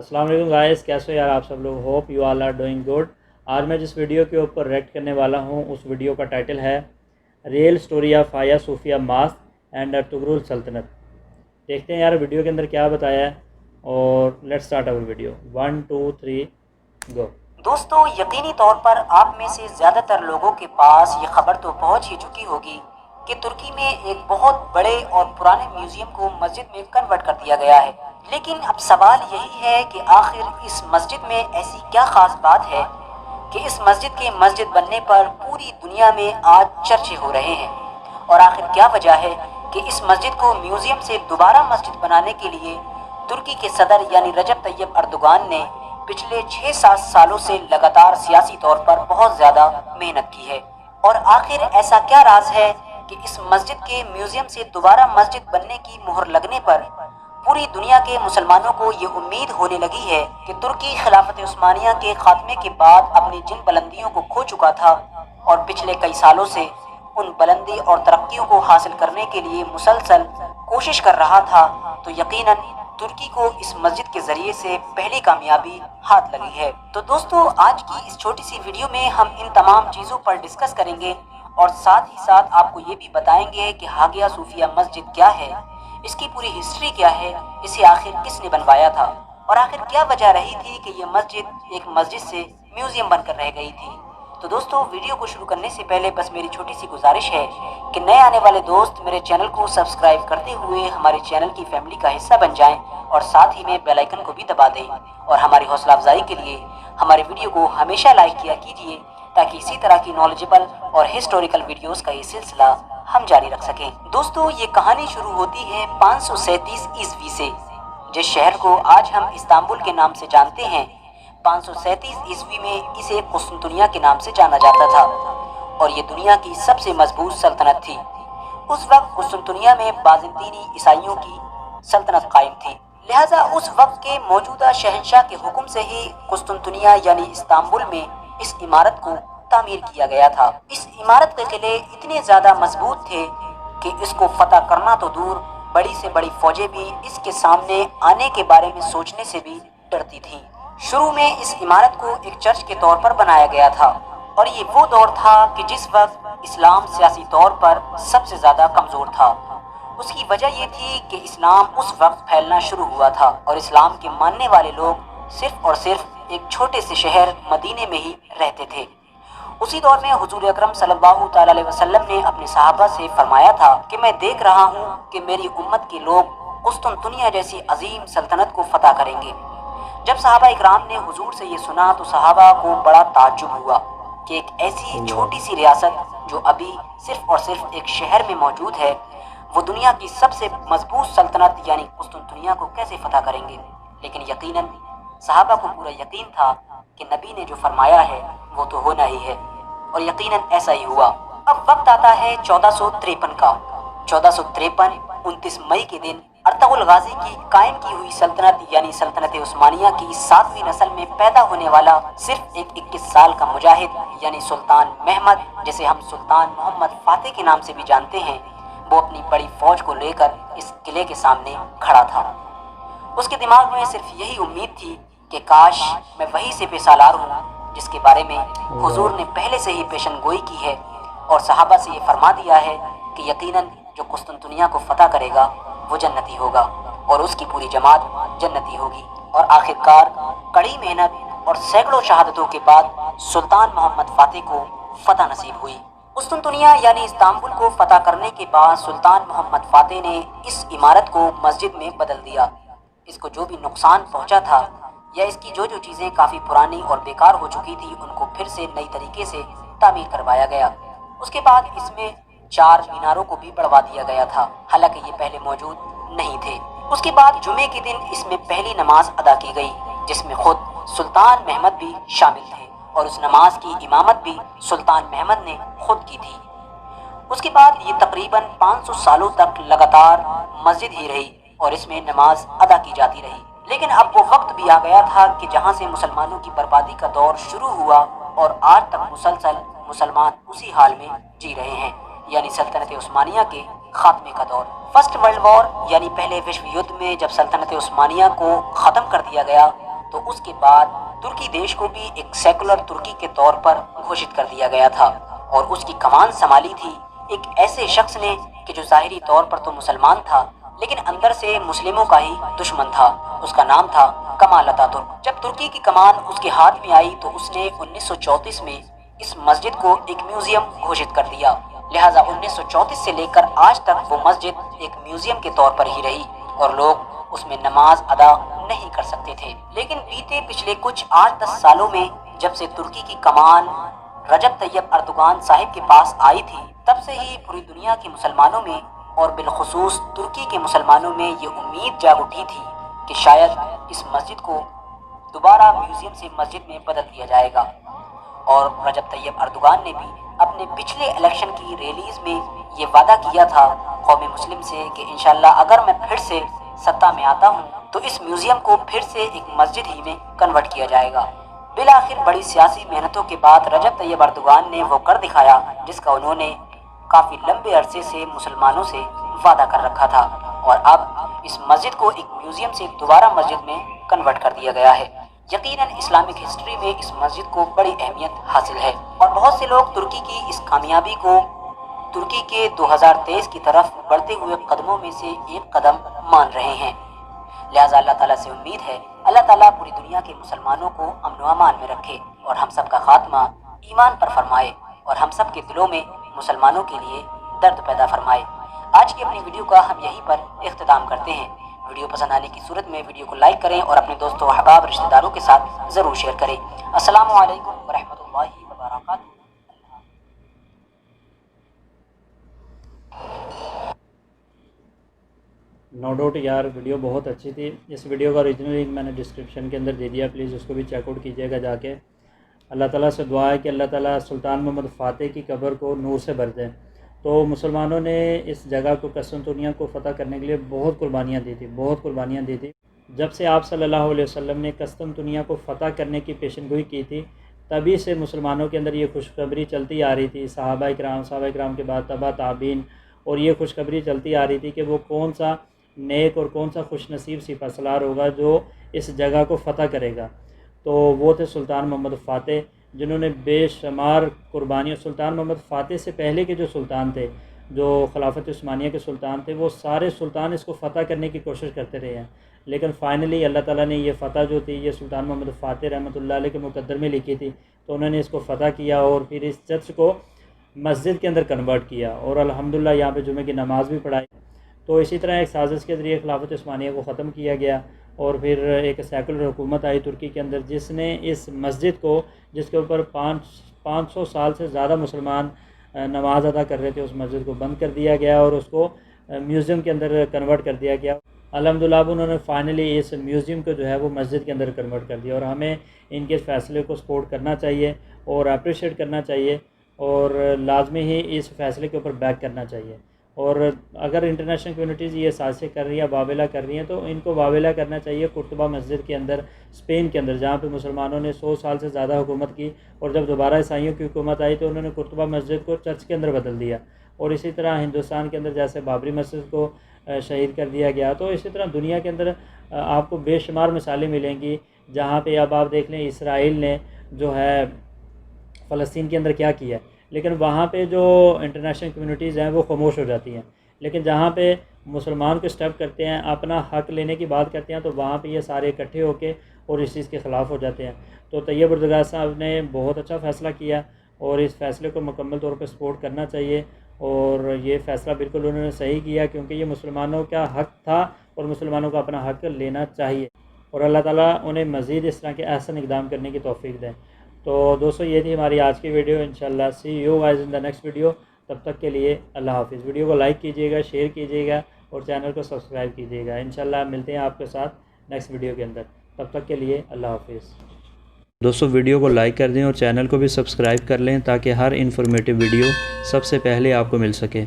अस्सलाम वालेकुम गाइस, कैसे हो यार आप सब लोग। Hope you all are doing good. आज मैं जिस वीडियो के ऊपर रिएक्ट करने वाला हूँ उस वीडियो का टाइटल है रियल स्टोरी ऑफ हाया सूफिया मास्क एंड तुगरुल सल्तनत। देखते हैं यार वीडियो के अंदर क्या बताया है और लेट्स स्टार्ट अवर वीडियो। 1 2 3 गो। दोस्तों, यकीनी तौर पर आप में से ज़्यादातर लोगों के पास ये खबर तो पहुंच ही चुकी होगी कि तुर्की में एक बहुत बड़े और पुराने म्यूजियम को मस्जिद में कन्वर्ट कर दिया गया है। लेकिन अब सवाल यही है कि आखिर इस मस्जिद में ऐसी क्या खास बात है कि इस मस्जिद के मस्जिद बनने पर पूरी दुनिया में आज चर्चे हो रहे हैं। और आखिर क्या वजह है कि इस मस्जिद को म्यूजियम से दोबारा मस्जिद बनाने के लिए तुर्की के सदर यानी रजब तैयब अर्दोगान ने पिछले 6-7 सालों से लगातार सियासी तौर पर बहुत ज़्यादा मेहनत की है। और आखिर ऐसा क्या राज है कि इस मस्जिद के म्यूजियम से दोबारा मस्जिद बनने की मुहर लगने पर पूरी दुनिया के मुसलमानों को ये उम्मीद होने लगी है कि तुर्की खिलाफत उस्मानिया के खात्मे के बाद अपनी जिन बुलंदियों को खो चुका था और पिछले कई सालों से उन बुलंदी और तरक्कियों को हासिल करने के लिए मुसलसल कोशिश कर रहा था, तो यकीनन तुर्की को इस मस्जिद के जरिए से पहली कामयाबी हाथ लगी है। तो दोस्तों, आज की इस छोटी सी वीडियो में हम इन तमाम चीज़ों पर डिस्कस करेंगे और साथ ही साथ आपको ये भी बताएंगे कि हागिया सूफिया मस्जिद क्या है, इसकी पूरी हिस्ट्री क्या है, इसे आखिर किसने बनवाया था और आखिर क्या वजह रही थी कि ये मस्जिद एक मस्जिद से म्यूजियम बनकर रह गई थी। तो दोस्तों, वीडियो को शुरू करने से पहले बस मेरी छोटी सी गुजारिश है कि नए आने वाले दोस्त मेरे चैनल को सब्सक्राइब करते हुए हमारे चैनल की फैमिली का हिस्सा बन जाएं और साथ ही में बेल आइकन को भी दबा दें। और हमारी हौसला अफजाई के लिए हमारे वीडियो को हमेशा लाइक किया कीजिए ताकि इसी तरह की नॉलेजेबल और हिस्टोरिकल वीडियोस का ये सिलसिला हम जारी रख सकें। दोस्तों, ये कहानी शुरू होती है 537 ईस्वी से। जिस शहर को आज हम इस्तांबुल के नाम से जानते हैं, 537 ईस्वी में इसे कुस्तुनतुनिया के नाम से जाना जाता था और ये दुनिया की सबसे मजबूत सल्तनत थी। उस वक्त कुस्तुनतुनिया में बाज़ंतीनी ईसाइयों की सल्तनत कायम थी, लिहाजा उस वक्त के मौजूदा शहंशाह के हुक्म से ही कुस्तुनतुनिया यानी इस्तांबुल में इस इमारत को तामीर किया गया था। इस इमारत के किले इतने ज़्यादा मजबूत थे कि इसको फतह करना तो दूर, बड़ी से बड़ी फौजें भी इसके सामने आने के बारे में सोचने से भी डरती थीं। शुरू में इस इमारत को एक चर्च के तौर पर बनाया गया था और ये वो दौर था कि जिस वक्त इस्लाम सियासी तौर पर सबसे ज़्यादा कमज़ोर था। उसकी वजह ये थी कि इस्लाम उस वक्त फैलना शुरू हुआ था और इस्लाम के मानने वाले लोग सिर्फ और सिर्फ एक छोटे से शहर मदीने में ही रहते थे। उसी दौर में हुजूर अकरम सल्लल्लाहु ताला अलैहि वसल्लम ने अपने सहाबा से फरमाया था कि मैं देख रहा हूँ कि मेरी उम्मत के लोग कुस्तुनतुनिया जैसी अजीम सल्तनत को फतह करेंगे। जब सहाबा इकराम ने हुजूर से ये सुना तो सहाबा को बड़ा ताज्जुब हुआ कि एक ऐसी छोटी सी रियासत जो अभी सिर्फ और सिर्फ एक शहर में मौजूद है, वो दुनिया की सबसे मजबूत सल्तनत यानी कुस्तुनतुनिया को कैसे फतह करेंगे। लेकिन यकीनन सहाबा को पूरा यकीन था कि नबी ने जो फरमाया है वो तो होना ही है और यकीनन ऐसा ही हुआ। अब वक्त आता है 1453 का। 1453 29 मई के दिन अर्तुगरुल गाजी की कायम की हुई सल्तनत यानी सल्तनत उस्मानिया की 7वीं नस्ल में पैदा होने वाला सिर्फ एक 21 साल का मुजाहिद यानी सुल्तान महमद, जिसे हम सुल्तान मोहम्मद फातेह के नाम से भी जानते हैं, वो अपनी बड़ी फौज को लेकर इस किले के सामने खड़ा था। उसके दिमाग में सिर्फ यही उम्मीद थी कि काश मैं वही से पेशालार हूँ जिसके बारे में हुजूर ने पहले से ही पेशनगोई की है और सहाबा से ये फरमा दिया है कि यकीनन जो कुस्तुनतुनिया को फतह करेगा वो जन्नती होगा और उसकी पूरी जमात जन्नती होगी। और आखिरकार कड़ी मेहनत और सैकड़ों शहादतों के बाद सुल्तान मोहम्मद फातेह को फतह नसीब हुई। कुस्तुनतुनिया यानी इस्तांबुल को फतह करने के बाद सुल्तान मोहम्मद फातेह ने इस इमारत को मस्जिद में बदल दिया। इसको जो भी नुकसान पहुंचा था या इसकी जो जो चीज़ें काफ़ी पुरानी और बेकार हो चुकी थी उनको फिर से नई तरीके से तामीर करवाया गया। उसके बाद इसमें 4 मीनारों को भी बढ़वा दिया गया था, हालांकि ये पहले मौजूद नहीं थे। उसके बाद जुमे के दिन इसमें पहली नमाज अदा की गई जिसमें खुद सुल्तान महमद भी शामिल थे और उस नमाज की इमामत भी सुल्तान महमद ने खुद की थी। उसके बाद ये तकरीबन 500 सालों तक लगातार मस्जिद ही रही और इसमें नमाज अदा की जाती रही। लेकिन अब वो वक्त भी आ गया था कि जहाँ से मुसलमानों की बर्बादी का दौर शुरू हुआ और आज तक मुसलसल मुसलमान उसी हाल में जी रहे हैं, यानी सल्तनत उस्मानिया के खात्मे का दौर। फर्स्ट वर्ल्ड वॉर यानी पहले विश्व युद्ध में जब सल्तनत उस्मानिया को ख़त्म कर दिया गया تو اس کے بعد ترکی دیش کو بھی ایک سیکولر ترکی کے طور پر گھوشت کر دیا گیا تھا، اور اس کی کمان سنبھالی تھی ایک ایسے شخص نے کہ جو ظاہری طور پر تو مسلمان تھا لیکن اندر سے مسلموں کا ہی دشمن تھا۔ اس کا نام تھا کمال اتاتürk۔ جب ترکی کی کمان اس کے ہاتھ میں آئی تو اس نے 1934 میں اس مسجد کو ایک میوزیم گھوشت کر دیا، لہٰذا 1934 سے لے کر آج تک وہ مسجد ایک میوزیم کے طور پر ہی رہی اور لوگ اس میں نماز ادا نہیں کر سکتے تھے۔ لیکن بیتے پچھلے کچھ 8-10 سالوں میں جب سے ترکی کی کمان رجب طیب اردوغان صاحب کے پاس آئی تھی، تب سے ہی پوری دنیا کے مسلمانوں میں اور بالخصوص ترکی کے مسلمانوں میں یہ امید جاگ اٹھی تھی کہ شاید اس مسجد کو دوبارہ میوزیم سے مسجد میں بدل دیا جائے گا، اور رجب طیب اردوغان نے بھی اپنے پچھلے الیکشن کی ریلیز میں یہ وعدہ کیا تھا قوم مسلم سے کہ انشاءاللہ اگر میں پھر سے سطح میں آتا ہوں تو اس میوزیم کو پھر سے ایک مسجد ہی میں کنورٹ کیا جائے گا۔ بالآخر بڑی سیاسی محنتوں کے بعد رجب طیب اردوغان نے وہ کر دکھایا جس کا انہوں نے کافی لمبے عرصے سے مسلمانوں سے وعدہ کر رکھا تھا، اور اب اس مسجد کو ایک میوزیم سے دوبارہ مسجد میں کنورٹ کر دیا گیا ہے۔ یقیناً اسلامک ہسٹری میں اس مسجد کو بڑی اہمیت حاصل ہے، اور بہت سے لوگ ترکی کی اس کامیابی کو ترکی کے 2023 کی طرف بڑھتے ہوئے قدموں میں سے ایک قدم مان رہے ہیں۔ لہٰذا اللہ تعالیٰ سے امید ہے اللہ تعالیٰ پوری دنیا کے مسلمانوں کو امن و امان میں رکھے اور ہم سب کا خاتمہ ایمان پر فرمائے، اور ہم سب کے دلوں میں مسلمانوں کے لیے درد پیدا فرمائے۔ آج کی اپنی ویڈیو کا ہم یہیں پر اختتام کرتے ہیں۔ ویڈیو پسند آنے کی صورت میں ویڈیو کو لائک کریں اور اپنے دوستوں احباب رشتہ داروں کے ساتھ ضرور شیئر کریں۔ السلام علیکم ورحمۃ اللہ وبرکاتہ۔ نو ڈاؤٹ یار ویڈیو بہت اچھی تھی۔ اس ویڈیو کا اوریجنل لنک میں نے ڈسکرپشن کے اندر دے دیا، پلیز اس کو بھی چیک آؤٹ کیجیے گا جا کے۔ اللہ تعالیٰ سے دعا ہے کہ اللہ تعالیٰ سلطان محمد فاتح کی قبر کو نور سے بھر دیں۔ تو مسلمانوں نے اس جگہ کو قسطنطنیہ کو فتح کرنے کے لیے بہت قربانیاں دی تھی۔ جب سے آپ صلی اللہ علیہ وسلم نے قسطنطنیہ کو فتح کرنے کی پیشن گوئی کی تھی، تبھی سے مسلمانوں کے اندر یہ خوشخبری چلتی آ رہی تھی۔ صحابہ کرام کے بعد تبع تابعین، اور یہ خوشخبری چلتی آ رہی تھی کہ وہ کون سا نیک اور کون سا خوش نصیب سپہ سالار ہوگا جو اس جگہ کو فتح کرے گا۔ تو وہ تھے سلطان محمد فاتح، جنہوں نے بے شمار قربانیاں، سلطان محمد فاتح سے پہلے کے جو سلطان تھے، جو خلافت عثمانیہ کے سلطان تھے، وہ سارے سلطان اس کو فتح کرنے کی کوشش کرتے رہے ہیں، لیکن فائنلی اللہ تعالیٰ نے یہ فتح جو تھی یہ سلطان محمد فاتح رحمۃ اللہ علیہ کے مقدر میں لکھی تھی، تو انہوں نے اس کو فتح کیا اور پھر اس چرچ کو مسجد کے اندر کنورٹ کیا، اور الحمدللہ یہاں پہ جمعہ کی نماز بھی پڑھائی۔ تو اسی طرح ایک سازش کے ذریعے خلافت عثمانیہ کو ختم کیا گیا، اور پھر ایک سیکولر حکومت آئی ترکی کے اندر، جس نے اس مسجد کو، جس کے اوپر 500 سال سے زیادہ مسلمان نماز ادا کر رہے تھے، اس مسجد کو بند کر دیا گیا اور اس کو میوزیم کے اندر کنورٹ کر دیا گیا۔ الحمدللہ اب انہوں نے فائنلی اس میوزیم کو جو ہے وہ مسجد کے اندر کنورٹ کر دیا، اور ہمیں ان کے فیصلے کو سپورٹ کرنا چاہیے اور اپریشیٹ کرنا چاہیے، اور لازمی ہی اس فیصلے کے اوپر بیک کرنا چاہیے۔ اور اگر انٹرنیشنل کمیونٹیز یہ سازشیں کر رہی ہیں، واویلا کر رہی ہیں، تو ان کو واویلا کرنا چاہیے قرطبہ مسجد کے اندر، اسپین کے اندر، جہاں پہ مسلمانوں نے 100 سال سے زیادہ حکومت کی، اور جب دوبارہ عیسائیوں کی حکومت آئی تو انہوں نے قرطبہ مسجد کو چرچ کے اندر بدل دیا، اور اسی طرح ہندوستان کے اندر جیسے بابری مسجد کو شہید کر دیا گیا، تو اسی طرح دنیا کے اندر آپ کو بے شمار مثالیں ملیں گی، جہاں پہ اب آپ دیکھ لیں اسرائیل نے جو ہے فلسطین کے اندر کیا کیا ہے، لیکن وہاں پہ جو انٹرنیشنل کمیونٹیز ہیں وہ خاموش ہو جاتی ہیں، لیکن جہاں پہ مسلمان کو اسٹیپ کرتے ہیں، اپنا حق لینے کی بات کرتے ہیں، تو وہاں پہ یہ سارے اکٹھے ہو کے اور اس چیز کے خلاف ہو جاتے ہیں۔ تو طیب اردوغان صاحب نے بہت اچھا فیصلہ کیا، اور اس فیصلے کو مکمل طور پہ سپورٹ کرنا چاہیے، اور یہ فیصلہ بالکل انہوں نے صحیح کیا، کیونکہ یہ مسلمانوں کا حق تھا اور مسلمانوں کو اپنا حق لینا چاہیے، اور اللہ تعالیٰ انہیں مزید اس طرح کے احسن اقدام کرنے کی توفیق دیں۔ تو دوستو یہ تھی ہماری آج کی ویڈیو، انشاءاللہ see you guys in the next video. تب تک کے لیے اللہ حافظ۔ ویڈیو کو لائک کیجیے گا، شیئر کیجیے گا، اور چینل کو سبسکرائب کیجیے گا۔ انشاءاللہ ملتے ہیں آپ کے ساتھ نیکسٹ ویڈیو کے اندر، تب تک کے لیے اللہ حافظ۔ دوستو ویڈیو کو لائک کر دیں اور چینل کو بھی سبسکرائب کر لیں تاکہ ہر انفارمیٹیو ویڈیو سب سے پہلے آپ کو مل سکے۔